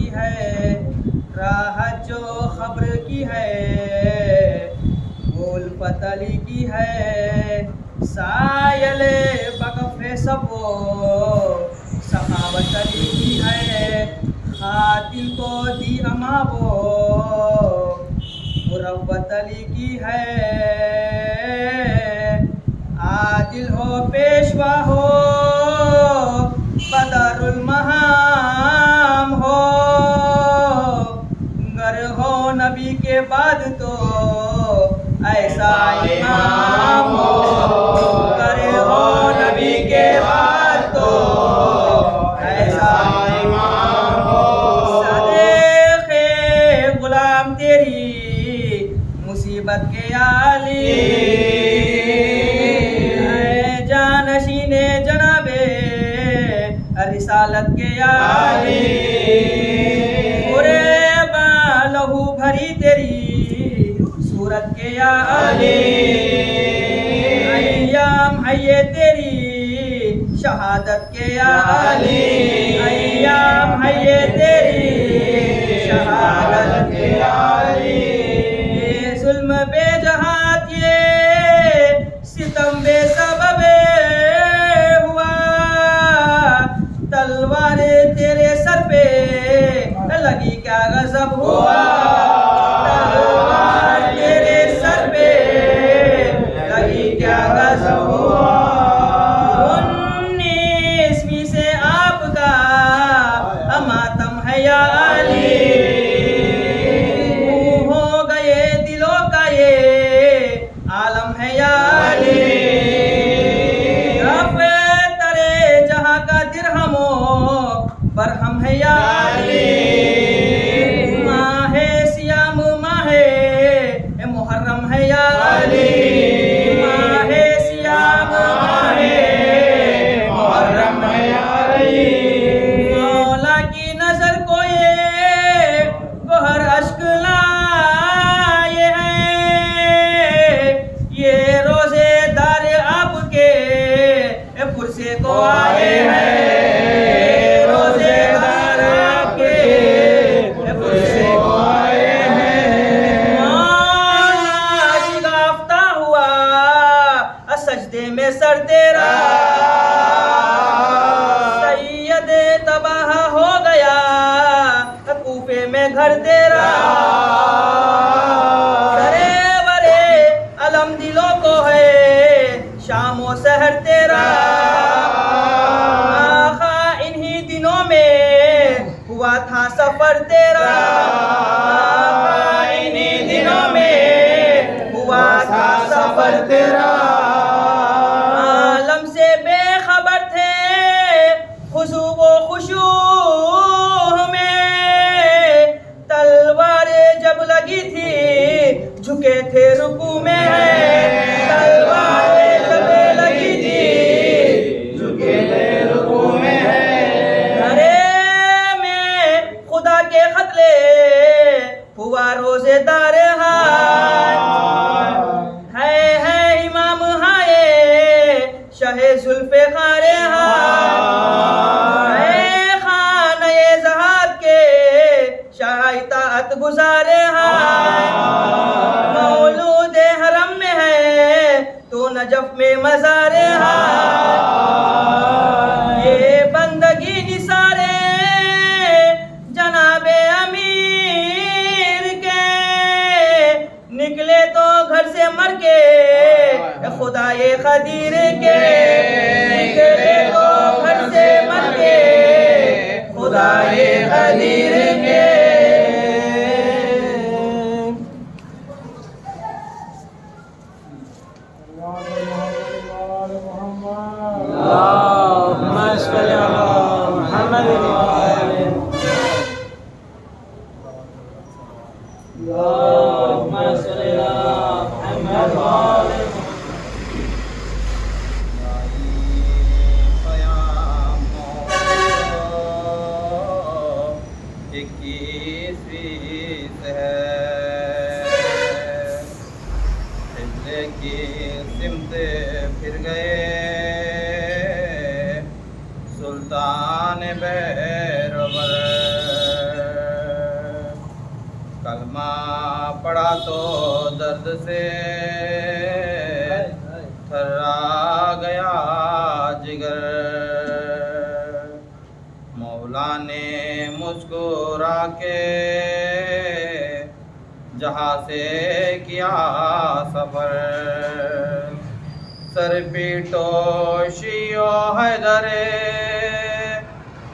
کی ہے، راحت جو خبر کی ہے، الفت علی کی ہے، سائل بقف سب سخاوت علی کی ہے، خاتل کو دی اما وہ مروت علی کی ہے، عادل ہو پیشوا ہو بدر المہام ہو، گر ہو نبی کے بعد تو ایسا امام ہو، گر ہو نبی کے بعد تو ایسا امام ہو، صدیق غلام تیری مصیبت کے عالی، جانشین جناب رسالت کے عالی، پورے لہو بھری تیری صورت کے عالی، ایام ہے یہ تیری شہادت کے عالی، ایام ہے یہ تیری شہادت کے عالی، یہ ظلم بے جہاد یہ ستم بے سبب ہوا، تلوار تیرے سر پہ لگی کیا غضب ہوا، تلوار تیرے سر پہ لگی کیا غضب ہوا، 19ویں سے آپ کا ماتم ہے یا علی، ہو گئے دلوں کا یہ عالم ہے یا علی، ترے جہاں کا درہم و برہم ہے یا علی، ماہ سیام ماہ محرم ہے یا علی، ماہ سیام ماہ محرم ہے یا علی، مولا کی نظر کو یہ گوہر اشک لائے ہیں، یہ روزے دار آپ کے پرسے کو آئے ہیں، روزے دار آپ کے پرسے کو آئے ہیں، مولا شگافتہ ہوا سجدے میں سر تیرا، سید تباہ ہو گیا کوفے میں گھر تیرا، سرورے علم دلوں کو ہے شام و سحر تیرا، آخا انہی دنوں میں ہوا تھا سفر تیرا، آخا انہی دنوں میں ہوا تھا سفر تیرا، عالم سے بے خبر تھے خضوع و خشوع میں، تلوار جب لگی تھی جھکے تھے رکوع میں، تلوار جب لگی تھی جھکے تھے رکوع میں، گھرے میں خدا کے قتلے ہوا روزے دار ہے امام ہائے شہ ذوالفقار ہے خانہ زہاد کے شاہ اطاعت گزار مولود حرم میں ہے تو نجف میں مزار یہ بندگی نثارے جناب امیر کے، نکلے تو گھر سے مر کے خدائے قدیر کے، نکلے تو گھر سے مر کے خدائے قدیر کے، اللهم صل على محمد اللهم صل على محمد پھر گئے سلطان بیرور کلمہ پڑا تو درد سے تھرا گیا جگر، مولا نے مسکرا کے جہاں سے کیا سفر، سر پیٹو شیعو حیدر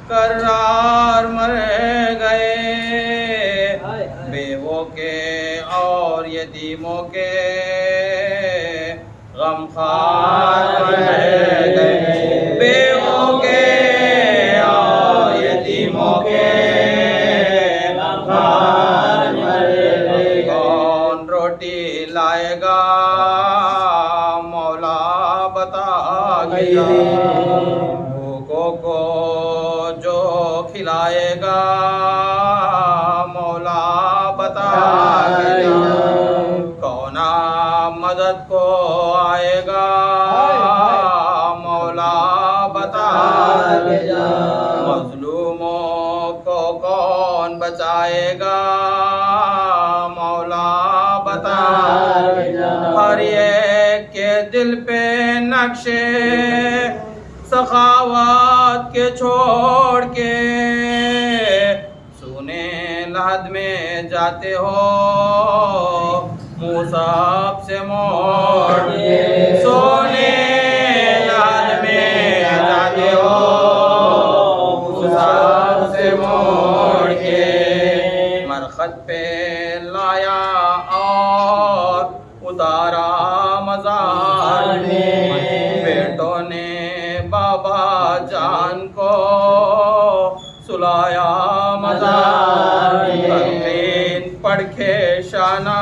کرار مر گئے، بیووں کے اور یتیموں کے غم خوار مر گئے، بیووں کے اور یتیموں کے غم خوار مر گئے، کون روٹی لائے گا مولا بتا گیا، بھوکوں کو جو کھلائے گا مولا بتا گیا، کون مدد کو آئے گا مولا بتا گیا، مظلوموں کو کون بچائے گا مولا بتا گیا، ہر ایک کے دل پہ نقشے سخاوت کے چھوڑ کے سونے لحد میں جاتے ہو موسیٰ سے موڑ کے، سونے لحد میں جاتے ہو موسیٰ سے موڑ کے، مرخد پہ لایا اور اتارا مزار میں، بیٹوں نے بابا جان کو سلایا مزار میں، تلقین پڑھ کے شانہ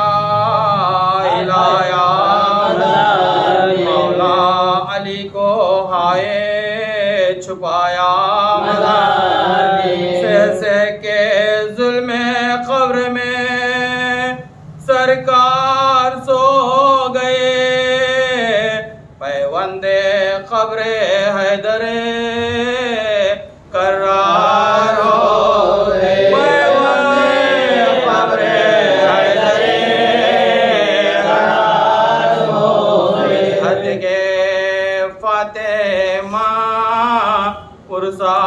ہلایا مزار میں، مولا علی کو ہائے چھپایا مزار میں، سہ کے ظلم قبر میں سرکار سو گئے، پیوند قبر حیدر کرار ہو گئے، پیوند قبر حیدر کرار ہو گئے، حد کے فاطمہ پرسا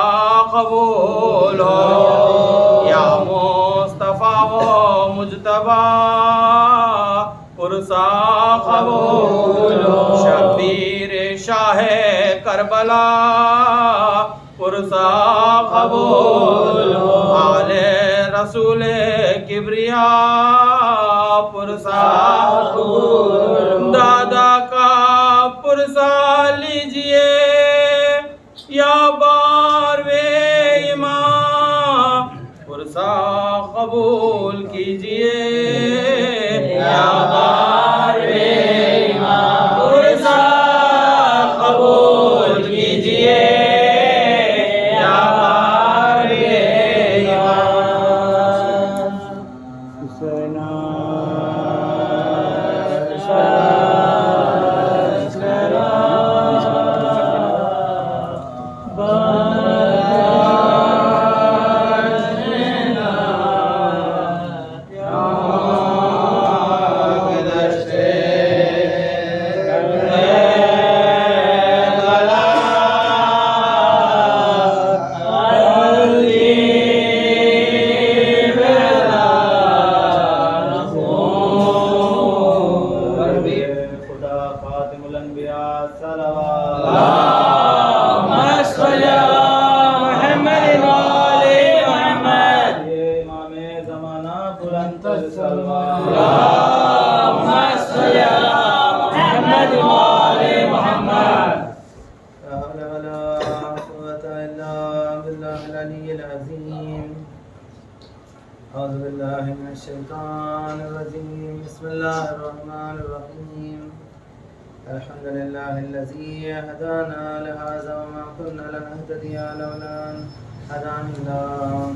قبول ہو، یا مصطفیٰ و مجتبیٰ پرسا قبول ہو، شبیر شاہ کربلا پرسا قبول ہو، آل رسول کبریا پرسا قبول ہو، دادا کا پرسا لیجئے یا باروے امام پرسا قبول کیجئے یا باروے امام پرسا قبول کیجئے یا باروے امام، أعوذ بالله من الشيطان الرجيم بسم الله الرحمن الرحيم الحمد لله الذي هدانا لهذا وما كنا لنهتدي لولا أن هدانا الله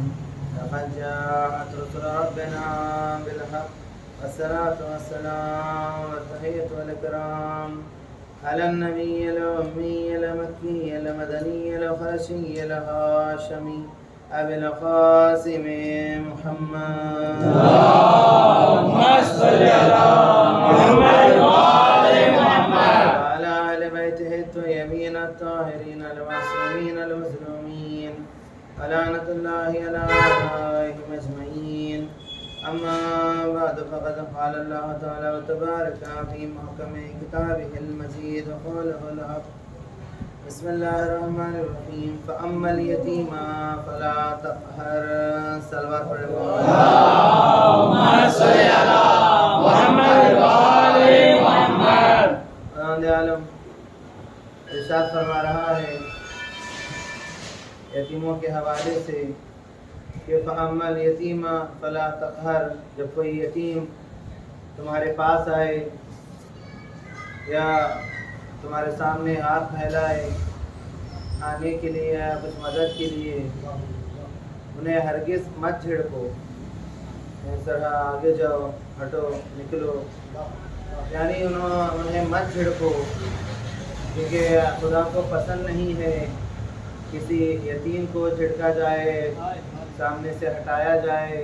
لقد جاءت رسل ربنا بالحق والصلاة والسلام والتحية والإكرام على النبي الأمي المكي المدني الخرشي الهاشمي أبي القاسم محمد أما بعد فقد قال الله تعالى وتبارك في محكم كتابه المجيد وقوله الحق بسم الله الرحمن الرحيم فأما اليتيم فلا تقهر سلوات پڑھے اللهم صل على محمد وآل محمد. عالم ارشاد فرما رہا ہے یتیموں کے حوالے سے کہ فَأَمَّا الْيَتِيمَ فَلَا تَقْهَرْ، جب کوئی یتیم تمہارے پاس آئے یا تمہارے سامنے ہاتھ پھیلائے آنے کے لیے یا کچھ مدد کے لیے، انہیں ہرگز مت جھڑکو، اس طرح آگے جاؤ، ہٹو، نکلو، یعنی انہیں مت جھڑکو، کیونکہ خدا کو پسند نہیں ہے کسی یتیم کو جھڑکا جائے، سامنے سے ہٹایا جائے.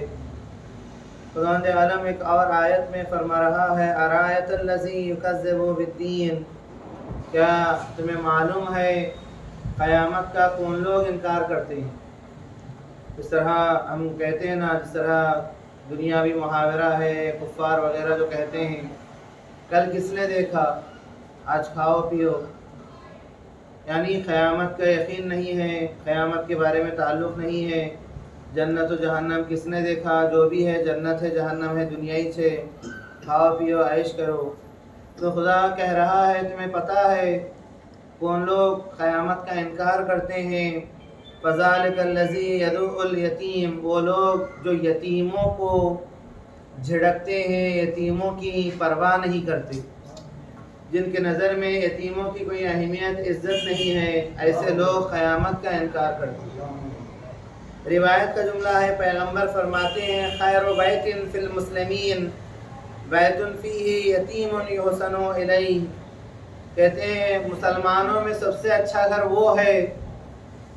خداوند عالم ایک اور آیت میں فرما رہا ہے ارایت الذی یکذب بالدین، کیا تمہیں معلوم ہے قیامت کا کون لوگ انکار کرتے ہیں. اس طرح ہم کہتے ہیں نا، جس طرح دنیاوی محاورہ ہے، کفار وغیرہ جو کہتے ہیں کل کس نے دیکھا آج کھاؤ پیو، یعنی قیامت کا یقین نہیں ہے، قیامت کے بارے میں تعلق نہیں ہے. جنت و جہنم کس نے دیکھا، جو بھی ہے جنت ہے جہنم ہے دنیا ہی سے، کھاؤ پیو عیش کرو. تو خدا کہہ رہا ہے تمہیں پتہ ہے کون لوگ قیامت کا انکار کرتے ہیں. فَذَلِكَ الَّذِي يَدُعُّ الْيَتِيمَ، وہ لوگ جو یتیموں کو جھڑکتے ہیں، یتیموں کی پرواہ نہیں کرتے، جن کے نظر میں یتیموں کی کوئی اہمیت عزت نہیں ہے، ایسے لوگ قیامت کا انکار کرتے ہیں. روایت کا جملہ ہے، پیغمبر فرماتے ہیں خیر بیت فی المسلمین بیت فیہ یتیم یحسن الیہ، کہتے ہیں مسلمانوں میں سب سے اچھا گھر وہ ہے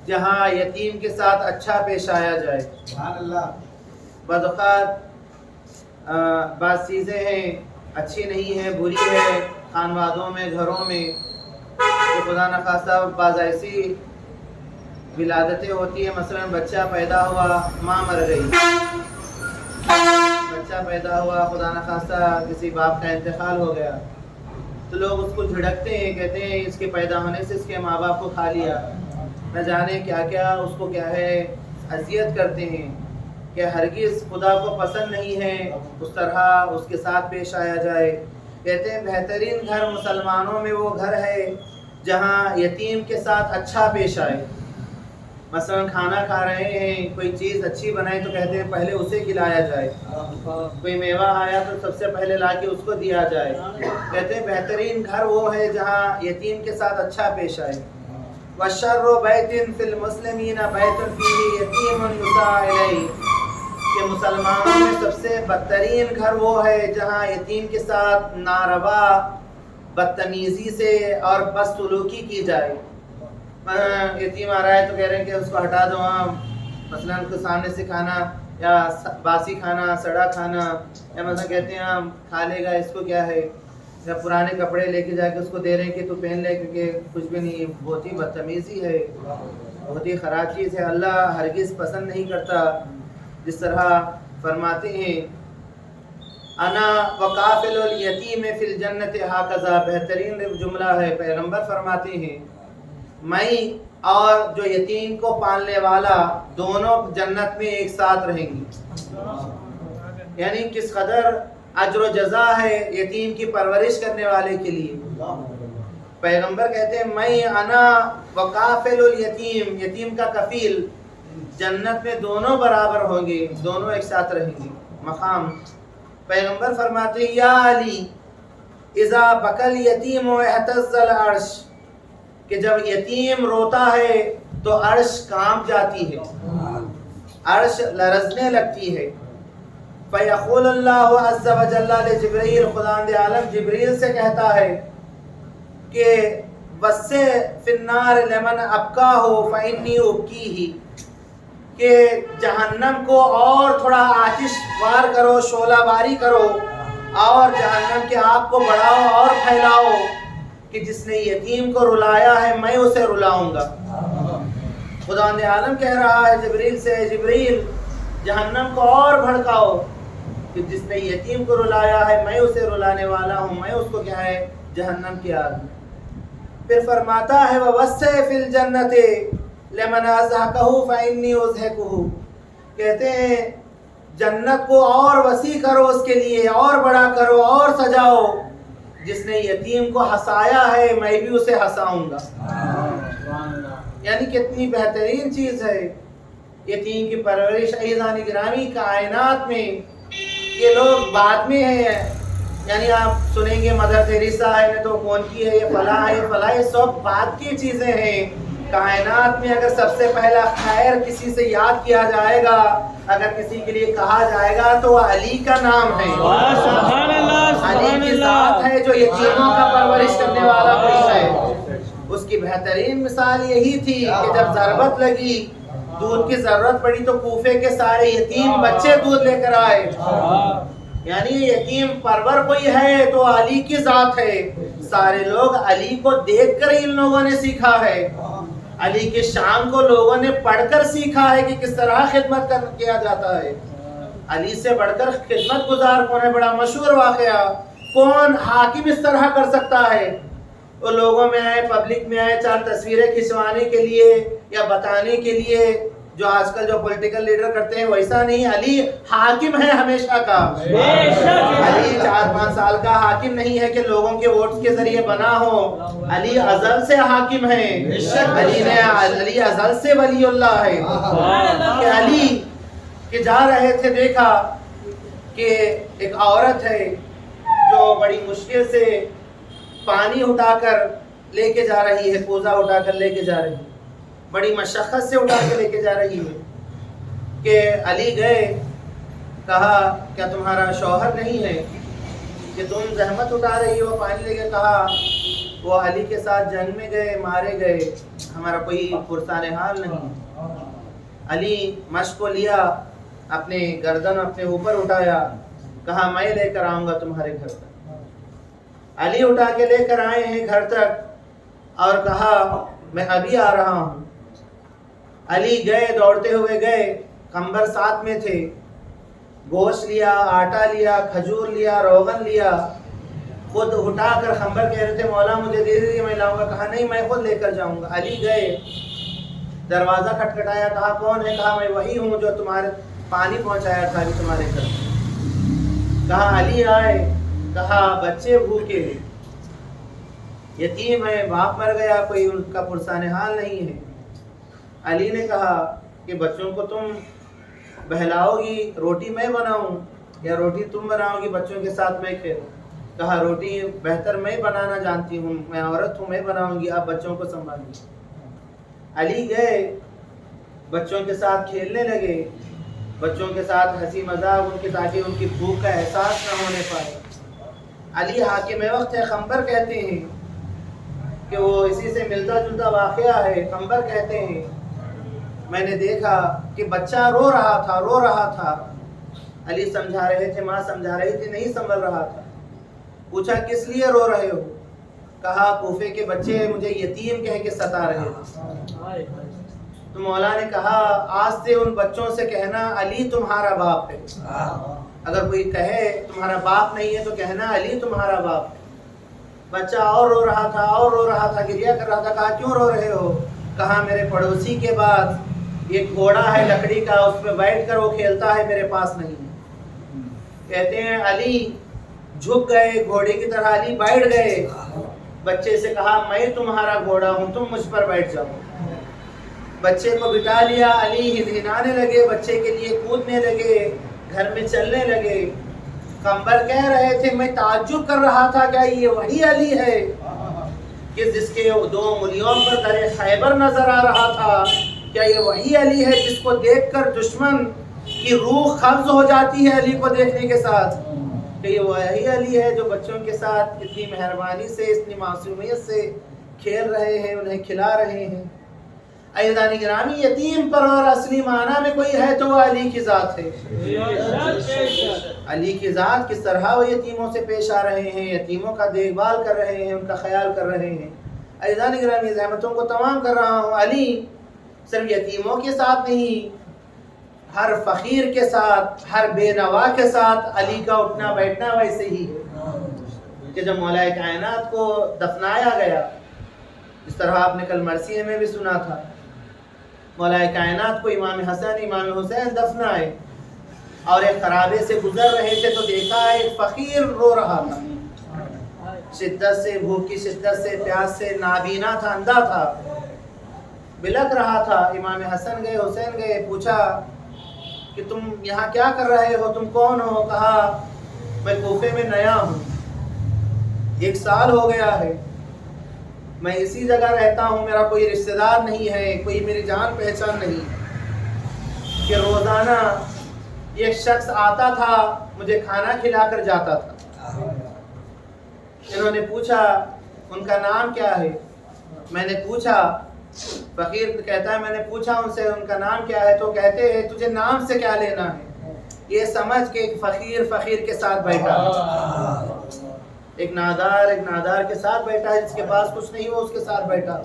جہاں یتیم کے ساتھ اچھا پیش آیا جائے. سبحان اللہ. بعض اوقات بعض چیزیں ہیں اچھی نہیں ہیں، بری ہے خانوادوں میں، گھروں میں، تو خدا نخواستہ بعض ایسی ولادتیں ہوتی ہیں، مثلا بچہ پیدا ہوا ماں مر گئی، بچہ پیدا ہوا خدا نخواستہ کسی باپ کا انتقال ہو گیا، تو لوگ اس کو جھڑکتے ہیں، کہتے ہیں اس کے پیدا ہونے سے اس کے ماں باپ کو کھا لیا، نہ جانے کیا کیا اس کو کیا ہے اذیت کرتے ہیں. کہ ہرگز خدا کو پسند نہیں ہے اس طرح اس کے ساتھ پیش آیا جائے. کہتے ہیں بہترین گھر مسلمانوں میں وہ گھر ہے جہاں یتیم کے ساتھ اچھا پیش آئے. مثلا کھانا کھا رہے ہیں، کوئی چیز اچھی بنائے تو کہتے ہیں پہلے اسے کھلایا جائے، کوئی میوہ آیا تو سب سے پہلے لا کے اس کو دیا جائے. کہتے ہیں بہترین گھر وہ ہے جہاں یتیم کے ساتھ اچھا پیش آئے. وَشَرُّ بَيْتٍ فِي الْمُسْلِمِينَ بَيْتٌ فِيهِ يَتِيمٌ يُدْعَىٰ إِلَيْهِ، کہ مسلمانوں میں سب سے بدترین گھر وہ ہے جہاں یتیم کے ساتھ ناروا بدتمیزی سے اور بد سلوکی کی جائے. یتیم آ رہا ہے تو کہہ رہے ہیں کہ اس کو ہٹا دو، مثلا اس کو سامنے سے کھانا یا باسی کھانا، سڑا کھانا، یا مثلا کہتے ہیں کھا لے گا اس کو کیا ہے، یا پرانے کپڑے لے کے جا کے اس کو دے رہے ہیں کہ تو پہن لے کیونکہ کچھ بھی نہیں. بہت ہی بدتمیزی ہے، بہت ہی خراب چیز ہے، اللہ ہرگز پسند نہیں کرتا. جس طرح فرماتے ہیں انا وقافل الیتیم فی الجنت ہاکذا، بہترین جملہ ہے، پیغمبر فرماتے ہیں میں اور جو یتیم کو پالنے والا دونوں جنت میں ایک ساتھ رہیں گے. یعنی کس قدر اجر و جزا ہے یتیم کی پرورش کرنے والے کے لیے. پیغمبر کہتے ہیں میں انا وقافل الیتیم، یتیم کا کفیل، جنت میں دونوں برابر ہوں گے، دونوں ایک ساتھ رہیں گے. مقام پیغمبر فرماتے ہیں یا علی اذا بکل یتیم اہتز العرش، کہ جب یتیم روتا ہے تو عرش کانپ جاتی ہے، عرش لرزنے لگتی ہے. فیقول اللہ عز و جل لجبریل، خداوند عالم جبریل سے کہتا ہے کہ وسع فی النار لمن ابکاہ فانی ابکیہ، کہ جہنم کو اور تھوڑا آتش وار کرو، شعلہ باری کرو، اور جہنم کے آگ کو بڑھاؤ اور پھیلاؤ، کہ جس نے یتیم کو رلایا ہے میں اسے رلاؤں گا. خداوند عالم کہہ رہا ہے جبریل سے، جبریل جہنم کو اور بھڑکاؤ، کہ جس نے یتیم کو رلایا ہے میں اسے رلانے والا ہوں، میں اس کو کیا ہے جہنم کی آگ میں۔ پھر فرماتا ہے وَوَسَّعْ فِي الْجَنَّةِ لِمَنْ أَزْهَقَهُ فَإِنِّي أُزْهِقُهُ، کہتے ہیں جنت کو اور وسیع کرو اس کے لیے، اور بڑا کرو اور سجاؤ، جس نے یتیم کو ہنسایا ہے میں بھی اسے ہنساؤں گا۔ یعنی کتنی بہترین چیز ہے یتیم کی پرورش۔ عزیزان گرامی کائنات میں یہ لوگ بعد میں ہیں، یعنی آپ سنیں گے مدر تیریسا ہے نہ تو کون کی ہے، یہ فلاں ہے یہ فلاں، یہ سب بعد کی چیزیں ہیں۔ کائنات میں اگر سب سے پہلا خیر کسی سے یاد کیا جائے گا، اگر کسی کے لیے کہا جائے گا تو وہ علی کا نام ہے۔ علی کی ذات ہے جو یتیموں کا پرورش کرنے والا کوئی ہے۔ اس کی بہترین مثال یہی تھی کہ جب ضربت لگی، دودھ کی ضرورت پڑی تو کوفے کے سارے یتیم بچے دودھ لے کر آئے۔ یعنی یتیم پرور کوئی ہے تو علی کی ذات ہے۔ سارے لوگ علی کو دیکھ کر ان لوگوں نے سیکھا ہے، علی کی شان کو لوگوں نے پڑھ کر سیکھا ہے کہ کس طرح خدمت کیا جاتا ہے۔ علی سے بڑھ کر خدمت گزار کون ہے؟ بڑا مشہور واقعہ، کون حاکم اس طرح کر سکتا ہے؟ وہ لوگوں میں آئے، پبلک میں آئے، چار تصویریں کھنچوانے کے لیے یا بتانے کے لیے، جو آج کل جو پولیٹیکل لیڈر کرتے ہیں ویسا نہیں۔ علی حاکم ہے ہمیشہ کا۔ علی 4-5 سال کا حاکم نہیں ہے کہ لوگوں کے ووٹس کے ذریعے بنا ہو، علی ازل سے حاکم ہے۔ علی ازل سے ولی اللہ ہے۔ کہ علی کہ جا رہے تھے، دیکھا کہ ایک عورت ہے جو بڑی مشکل سے پانی اٹھا کر لے کے جا رہی ہے، کوزہ اٹھا کر لے کے جا رہی ہے، بڑی مشقت سے اٹھا کے لے کے جا رہی ہے۔ کہ علی گئے، کہا کیا تمہارا شوہر نہیں ہے کہ تم زحمت اٹھا رہی ہو پانی لے کے؟ کہا وہ علی کے ساتھ جنگ میں گئے، مارے گئے، ہمارا کوئی پرسان حال نہیں۔ علی مشق کو لیا، اپنے گردن اپنے اوپر اٹھایا، کہا میں لے کر آؤں گا تمہارے گھر تک۔ علی اٹھا کے لے کر آئے ہیں گھر تک اور کہا میں ابھی آ رہا ہوں۔ علی گئے، دوڑتے ہوئے گئے، کمبر ساتھ میں تھے، گوشت لیا، آٹا لیا، کھجور لیا، روغن لیا، خود اٹھا کر خمبر کہہ رہے تھے مولا مجھے دے دیجیے میں لاؤں گا۔ کہا نہیں میں خود لے کر جاؤں گا۔ علی گئے، دروازہ کھٹکھٹایا، کہا کون ہے؟ کہا میں وہی ہوں جو تمہارے پانی پہنچایا تھا ابھی تمہارے گھر۔ کہا علی آئے، کہا بچے بھوکے یتیم ہے، باپ مر گیا، کوئی ان کا پرسان حال نہیں ہے۔ علی نے کہا کہ بچوں کو تم بہلاؤ گی، روٹی میں بناؤں یا روٹی تم بناؤ گی بچوں کے ساتھ میں کھیلوں؟ کہا روٹی بہتر میں بنانا جانتی ہوں، میں عورت ہوں، میں بناؤں گی، آپ بچوں کو سنبھالیے۔ علی گئے، بچوں کے ساتھ کھیلنے لگے، بچوں کے ساتھ ہنسی مذاق ان کی، تاکہ ان کی بھوک کا احساس نہ ہونے پائے۔ علی حاکم وقت ہے، خمبر کہتے ہیں کہ وہ اسی سے ملتا جلتا واقعہ ہے۔ خمبر کہتے ہیں میں نے دیکھا کہ بچہ رو رہا تھا۔ علی سمجھا رہے تھے، ماں سمجھا رہی تھی، نہیں سنبھل رہا تھا۔ پوچھا کس لیے رو رہے ہو؟ کہا کوفے کے بچے مجھے یتیم کہہ کے ستا رہے تھے۔ تو مولا نے کہا آج سے ان بچوں سے کہنا علی تمہارا باپ ہے۔ اگر کوئی کہے تمہارا باپ نہیں ہے تو کہنا علی تمہارا باپ ہے۔ بچہ اور رو رہا تھا، گریہ کر رہا تھا۔ کہا کیوں رو رہے ہو؟ کہا میرے پڑوسی کے بعد ایک گھوڑا ہے لکڑی کا، اس پہ بیٹھ کر وہ کھیلتا ہے، میرے پاس نہیں ہے۔ کہتے ہیں علی جھک گئے، گھوڑے کی طرح علی بیٹھ گئے۔ بچے سے کہا میں تمہارا گھوڑا ہوں، تم مجھ پر بیٹھ جاؤ۔ بچے کو بٹھا لیا، علی ہنہنانے لگے، بچے کے لیے کودنے لگے، گھر میں چلنے لگے۔ قمبر کہہ رہے تھے میں تعجب کر رہا تھا کیا یہ وہی علی ہے کہ جس کے 2 انگلیوں پر در خیبر نظر آ رہا تھا؟ کیا یہ وہی علی ہے جس کو دیکھ کر دشمن کی روح قبض ہو جاتی ہے علی کو دیکھنے کے ساتھ؟ کہ یہ وہی علی ہے جو بچوں کے ساتھ اتنی مہربانی سے، اتنی معصومیت سے کھیل رہے ہیں، انہیں کھلا رہے ہیں۔ عزیزان گرامی یتیم پر اور اصلی معنی میں کوئی ہے تو وہ علی کی ذات ہے۔ علی کی ذات کس طرح وہ یتیموں سے پیش آ رہے ہیں، یتیموں کا دیکھ بھال کر رہے ہیں، ان کا خیال کر رہے ہیں۔ عزیزان گرامی زحمتوں کو تمام کر رہا ہوں، علی صرف یتیموں کے ساتھ نہیں ہر فقیر کے ساتھ، ہر بے نوا کے ساتھ علی کا اٹھنا بیٹھنا ویسے ہی ہے کہ جب مولا کائنات کو دفنایا گیا، اس طرح آپ نے کل مرثیے میں بھی سنا تھا، مولا کائنات کو امام حسن امام حسین دفنائے اور ایک خرابے سے گزر رہے تھے تو دیکھا ایک فقیر رو رہا تھا، شدت سے، بھوک کی شدت سے، پیاس سے، نابینا تھا، اندھا تھا، بلک رہا تھا۔ امام حسن گئے، حسین گئے، پوچھا کہ تم یہاں کیا کر رہے ہو، تم کون ہو؟ کہا میں کوفے میں نیا ہوں، 1 سال ہو گیا ہے، میں اسی جگہ رہتا ہوں، میرا کوئی رشتہ دار نہیں ہے، کوئی میری جان پہچان نہیں، کہ روزانہ ایک شخص آتا تھا مجھے کھانا کھلا کر جاتا تھا۔ انہوں نے پوچھا ان کا نام کیا ہے؟ میں نے پوچھا، فقیر کہتا ہے میں نے پوچھا ان سے ان کا نام کیا ہے تو کہتے ہیں تجھے نام سے کیا لینا ہے، یہ سمجھ کے ایک فقیر کے ساتھ بیٹھا، ایک نادار کے ساتھ بیٹھا ہے، جس کے پاس کچھ نہیں ہو اس کے ساتھ بیٹھا۔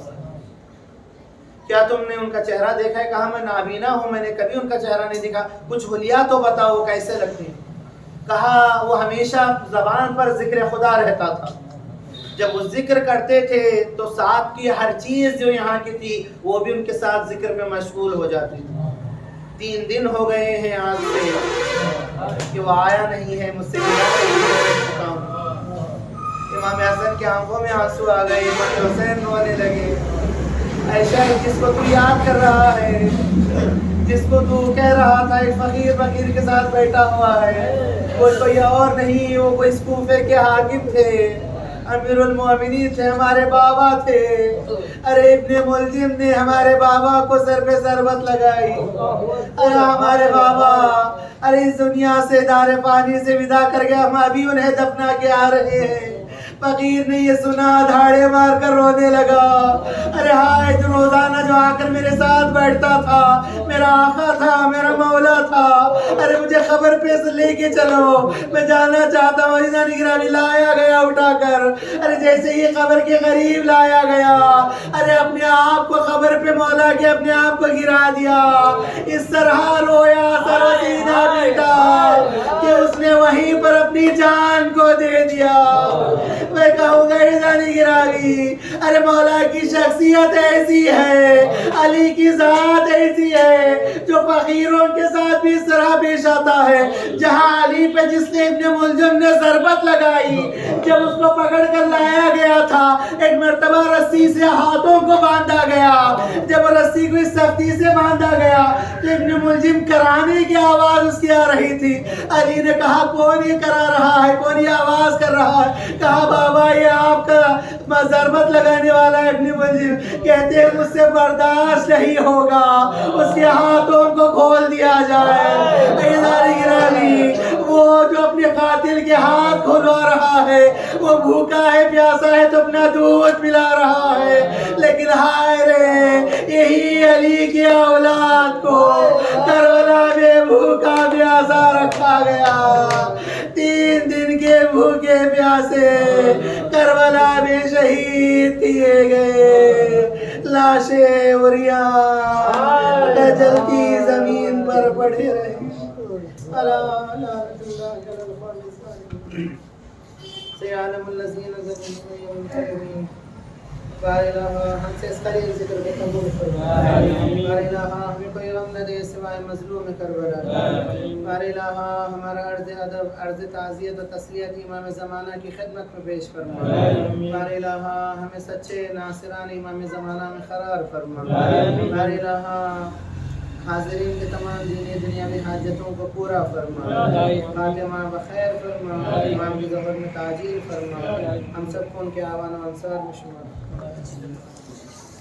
کیا تم نے ان کا چہرہ دیکھا ہے؟ کہا میں نابینا ہوں، میں نے کبھی ان کا چہرہ نہیں دیکھا، کچھ حلیہ تو بتاؤ وہ کیسے لگتے ہیں؟ کہا وہ ہمیشہ زبان پر ذکر خدا رہتا تھا، جب وہ ذکر کرتے تھے تو ساتھ کی ہر چیز جو یہاں کی تھی وہ بھی ان کے ساتھ ذکر میں مشغول ہو جاتی تھی۔ 3 دن ہو گئے ہیں آج سے کہ وہ آیا نہیں ہے، مجھ سے ملا نہیں ہے۔ امام حسن کی آنکھوں میں آنسو آ گئے، امام حسین رونے لگے۔ ایسا ہے جس کو تو یاد کر رہا ہے، جس کو تو کہہ رہا تھا ایک فقیر کے ساتھ بیٹھا ہوا ہے، وہ کوئی اور نہیں، وہ کوئی کوفے کے حاکم تھے، امیر المومنین تھے، ہمارے بابا تھے۔ ارے ابن ملجم نے ہمارے بابا کو سر پہ ضربت لگائی، ارے ہمارے بابا ارے اس دنیا سے دار فانی سے ودا کر گیا، ہم ابھی انہیں دفنا کے آ رہے ہیں۔ فقیر نے یہ سنا، دھاڑے مار کر رونے لگا، ارے ہائے جو روزانہ جو آ کر میرے ساتھ بیٹھتا تھا، میرا آقا تھا، میرا مولا تھا، ارے مجھے خبر پہ سے لے کے چلو، میں جانا چاہتا ہوں۔ عزیزان گرامی لایا گیا اٹھا کر، ارے جیسے ہی قبر کے قریب لایا گیا، ارے اپنے آپ کو قبر پہ مولا کے اپنے آپ کو گرا دیا، اس طرح رویا سر سیدھا بیٹا کہ اس نے وہیں پر اپنی جان کو دے دیا۔ میں کہوں گا عزیزان گرامی، ارے مولا کی شخصیت ایسی ہے، علی کی ذات ایسی ہے جو فقیروں کے ساتھ بھی اس طرح پیش آتا ہے۔ جہاں علی پہ جس نے ابن ملجم نے ضربت لگائی، جب اس کو پکڑ کر لایا گیا تھا، ایک مرتبہ رسی سے ہاتھوں کو باندھا گیا، جب رسی کو اس سختی سے باندھا گیا تو ابن ملجم کرانے کی آواز اس کی آ رہی تھی۔ علی نے کہا کون یہ کرا رہا ہے، کون یہ آواز کر رہا ہے؟ کہا بابا یہ آپ کا ضربت لگانے والا ابن ملجم، کہتے ہیں مجھ سے برداشت نہیں ہوگا، اس کے ہاتھوں کو کھول دیا جائے۔ عزیزان گرامی، وہ جو اپنے قاتل کے ہاتھ کھلوا رہا ہے، وہ بھوکا ہے پیاسا ہے تو اپنا دودھ پلا رہا ہے، لیکن ہائے رے یہی علی کی اولاد کو کربلا میں بھوکا پیاسا رکھا گیا، 3 دن کے بھوکے پیاسے کربلا میں شہید کیے گئے، لاشیں عریاں جلتی زمین پر پڑے رہے۔ سیعلم الذین ظلموا بار الہا ہم سے اس قلیل ذکر کو قبول فرما، بار الہا ہمیں کوئی غم نہ دے سوائے مظلوم کربلا، بار الہا ہمارا عرض ادب، عرض تعزیت و تسلیت امام زمانہ کی خدمت میں پیش فرما، بار الہا ہمیں سچے ناصران امام زمانہ میں قرار فرما، بار الہا حاضرین کے تمام دینی دنیاوی حاجتوں کو پورا فرما، خاتمہ بخیر فرما، امام کی ظہر میں تاجیل فرما، ہم سب کو ان کے آوان و انصار میں شمار